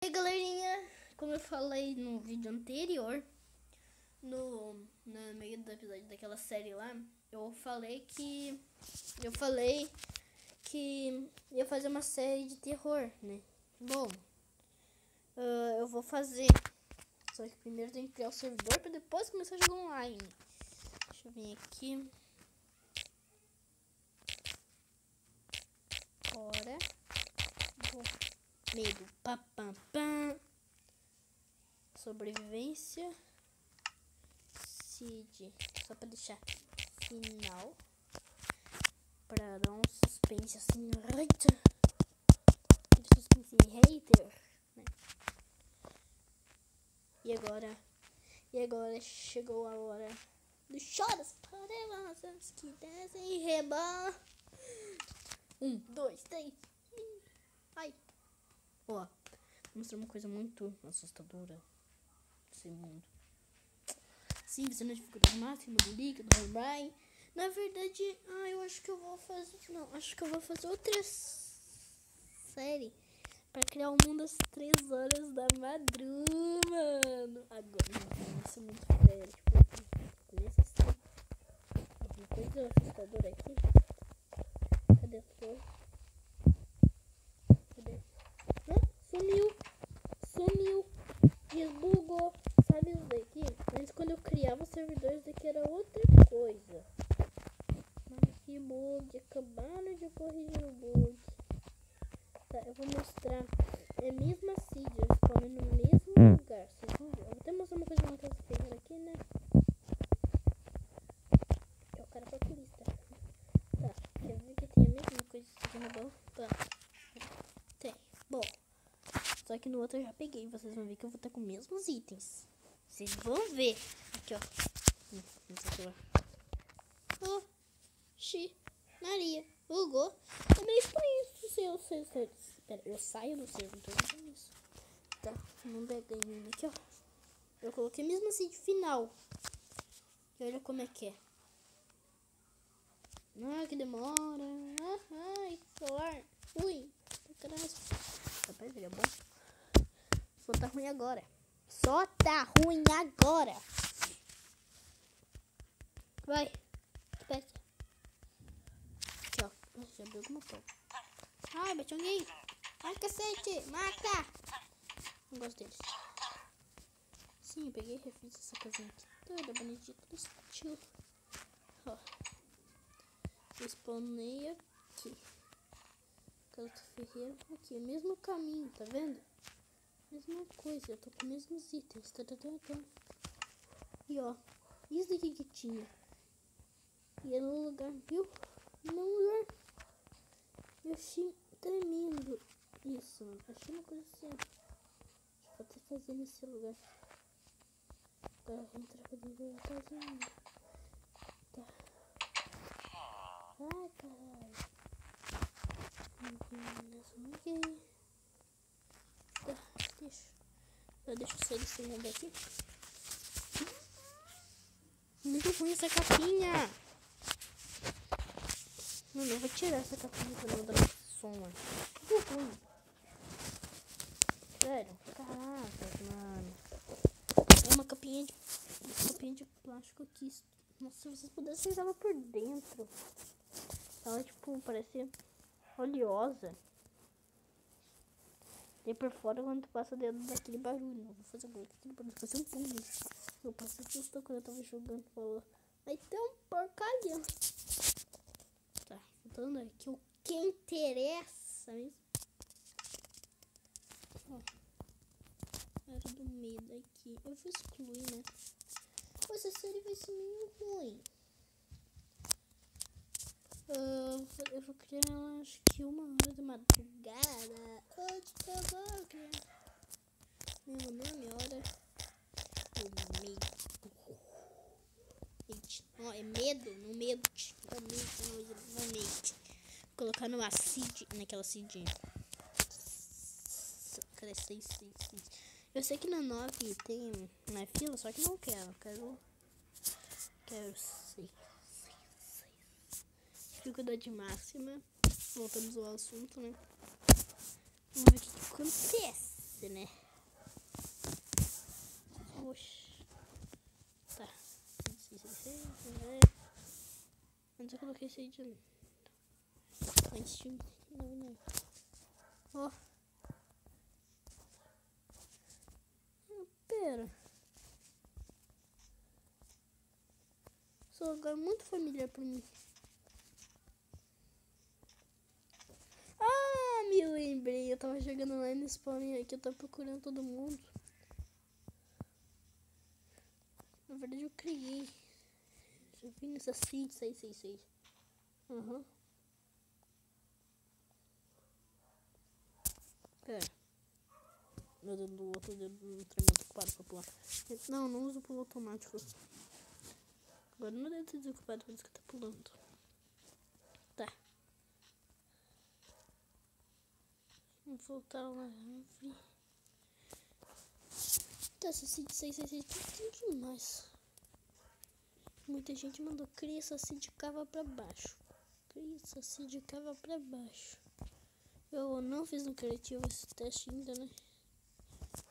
E aí, galerinha, como eu falei no vídeo anterior, no meio do episódio daquela série lá, eu falei que ia fazer uma série de terror, né? Bom, eu vou fazer, só que primeiro tem que criar o servidor para depois começar a jogar online. Deixa eu vir aqui. Bora. Medo. Pam, pam, pam. Sobrevivência. Seed. Só pra deixar final. Pra dar um suspense assim. Hater. Suspense hater. Né? E agora chegou a hora dos choros poderosos que descem e rebolam. 1, 2, 3. Ai. Ó, vou mostrar uma coisa muito assustadora desse mundo. Sim, você na dificuldade máxima do líquido, do Herobrine. Na verdade, eu acho que eu vou fazer. Não, acho que eu vou fazer outra série pra criar o mundo às 3 horas da madrugada, mano. Agora, não, isso é muito sério. Começa assim. Uma coisa assustadora aqui. Cadê a flor? Cadê? Sumiu. Desbugou. Sabe isso daqui? Antes, quando eu criava o servidor, isso daqui era outra coisa. Mas que bug. Acabaram de corrigir o bug. Tá, eu vou mostrar. É a mesma seed. Eu spawno no mesmo lugar. Vocês vão ver. Eu vou até mostrar uma coisa na casa ferreira aqui, né? É o cara calculista. Tá, quer ver que tem a mesma coisa aqui no banco? Tá. Tem. Bom. Só que no outro eu já peguei. Vocês vão ver que eu vou estar com os mesmos itens. Vocês vão ver. Aqui, ó. Oxi. Maria. Bugou. É meio estranho isso. Espera, eu saio do servidor. Então isso. Tá. Não peguei ainda. Aqui, ó. Eu coloquei mesmo assim de final. E olha como é que é. Que demora. Ai, celular. Ui. Caralho. Rapaz, ele é bom. Só tá ruim agora. Vai. Espera. Aqui, ó. Já abriu alguma porta. Ai, bati alguém. Ai, cacete. Mata. Não gosto deles. Sim, eu peguei e refiz essa casinha aqui. Toda bonitinha, tudo estilo. Ó. Spawnei aqui. Casa do ferreiro aqui. Mesmo caminho, tá vendo? Mesma coisa, eu tô com os mesmos itens. E ó, isso daqui que tinha. E é no lugar, viu? No lugar. Eu achei tremendo isso, mano. Achei uma coisa assim. Deixa eu até fazer nesse lugar. Tá, entrar pra dentro da casinha. Tá. Ai, caralho. Tá, deixa eu sair desse lugar daqui. Muito ruim essa capinha. Mano, eu vou tirar essa capinha pra não dar som, mano. Muito ruim. Sério, caraca, mano. É uma capinha de plástico aqui. Nossa, se vocês pudessem, vocês ela por dentro. Ela, tipo, parece oleosa. E por fora, quando tu passa dentro daquele barulho. Eu vou fazer agora aquele barulho. Fazer um pulo. Eu passei susto quando eu tava jogando. Falou. Aí tem um porcalhão. Tá, voltando aqui. O que interessa mesmo? Ó. Era do medo aqui. Eu vou excluir, né? Pô, essa série vai ser meio ruim. Eu vou criar ela, acho que 1 hora da madrugada. Onde que eu vou criar? Meu nome, hora. O medo. Ó, é medo, no medo. No medo. Vou colocar numa seed, naquela seed. Cadê 6? Eu sei que na 9 tem na fila, só que não quero. Quero 6. Dificuldade máxima. Voltamos ao assunto, né? Vamos ver o que acontece. você, né? Oxi. Tá. Antes eu coloquei esse aí de ali. Antes de... Não. Ó. Pera. Sou agora muito familiar pra mim. Ah, me lembrei. Eu tava jogando lá no spawn aqui. Eu tava procurando todo mundo. Na verdade eu criei. Eu vi nessa seed 666. Aham. Pera. Meu dedo do outro dedo do trem ocupado pra pular. Não uso pulo automático. Agora meu dedo tá desocupado, por isso que tá pulando. Tá. Vamos voltar lá na árvore. Tá, essa seed 666 tem demais. Muita gente mandou cria essa seed cava pra baixo. Cria essa seed cava pra baixo. Eu não fiz no criativo esse teste ainda, né?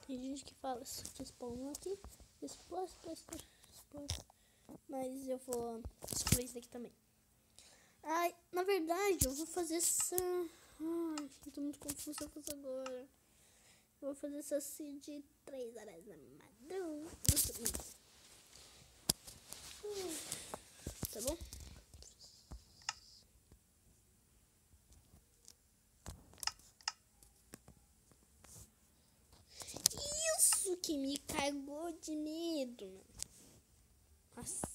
Tem gente que fala isso aqui spawnou aqui. Explode. Mas eu vou excluir isso daqui também. Ai, na verdade, eu vou fazer essa... Ai, eu tô muito confusa com isso agora. Eu vou fazer essa seed 3 horas da madrugada. Tá bom? Isso que me cagou de medo, mano. Nossa.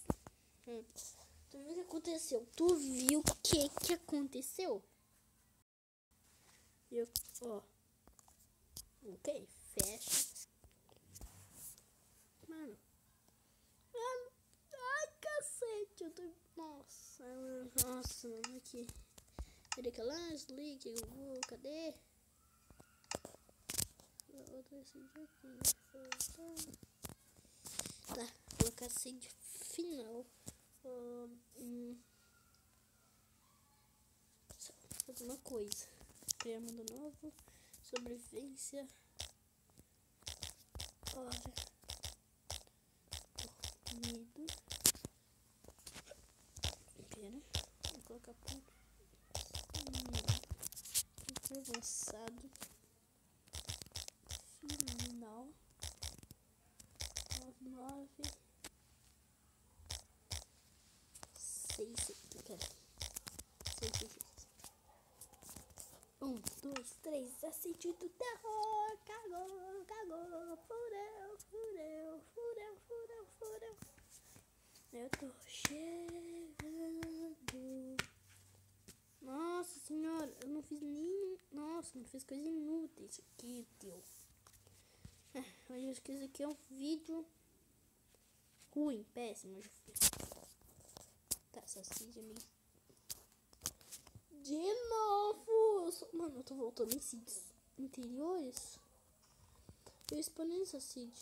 Tu viu o que aconteceu? Tu viu o que aconteceu? Ó. Ok, fecha. Mano. Ai, cacete. Eu tô... Nossa, mano, aqui. Cadê aquela Slick? Cadê? Outra seed aqui. Tá, vou colocar a seed final. Fazer uma coisa. Criar mundo novo. Sobrevivência. Hora. Medo. Pera. Vou colocar ponto. Avançado. Final. 9. 6. Pera. 6. 1, 2, 3. Assisti do terror. Cagou. Fureu. Eu tô chegando. Nossa senhora, eu não fiz nem... Nossa, não fiz coisa inútil isso aqui, tio. Mas eu acho que isso aqui é um vídeo ruim, péssimo. Tá, essa seed é meio... De novo! Mano, eu tô voltando em seeds interiores. Eu spawnei essa seed.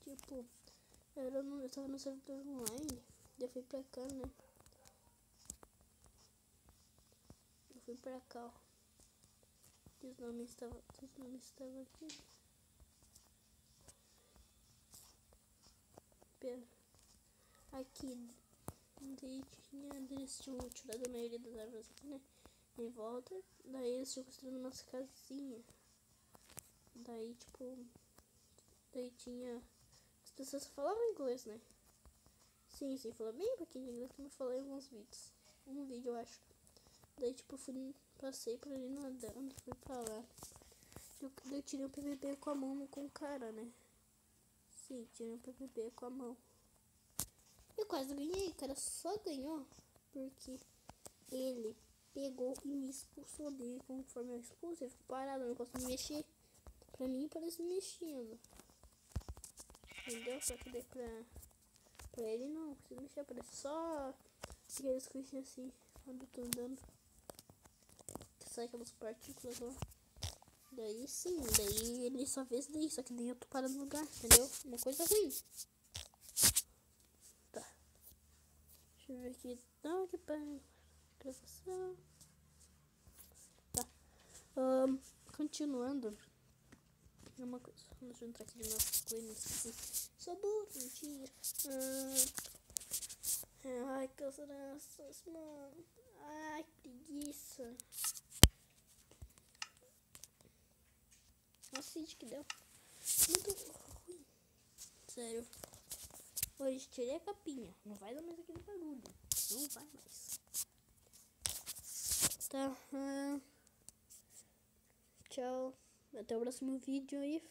Tipo, eu tava no servidor online. Eu fui pra cá, né? Eu fui pra cá, ó. Os nomes estavam aqui. Pera. Aqui. Eles tinham tirado a maioria das árvores aqui, né? Em volta. Daí eles tinham construído umas casinhas. Daí, tipo... Daí tinha... As pessoas falavam inglês, né? Sim, falava bem um pouquinho de inglês, como eu falei em alguns vídeos. Um vídeo, eu acho. Daí, tipo, passei por ali nadando, fui pra lá. Eu tirei um PVP com a mão com o cara, né? Sim, tirei um PVP com a mão. Eu quase ganhei, o cara só ganhou porque ele pegou e me expulsou dele. Conforme eu expulso, ele ficou parado, eu não posso me mexer. Pra mim parece me mexendo. Entendeu? Só que daí pra ele não precisa mexer, parece só aqueles coisinhas assim, quando eu tô andando. Que sai aquelas partículas lá. Daí sim, daí ele só fez daí, só que daí eu tô parado no lugar, entendeu? Uma coisa ruim. Tá. Deixa eu ver aqui. Não, aqui pra gravação. Tá. continuando. Uma coisa. Deixa eu entrar aqui de novo. Não esqueci. Sou burro, mentira. Ai, cansaços, mano. Ai, preguiça. Nossa, que deu. Muito ruim. Sério. Hoje tirei a capinha. Não vai dar mais aquele barulho. Não vai mais. Tá. Tchau. Até o próximo vídeo aí.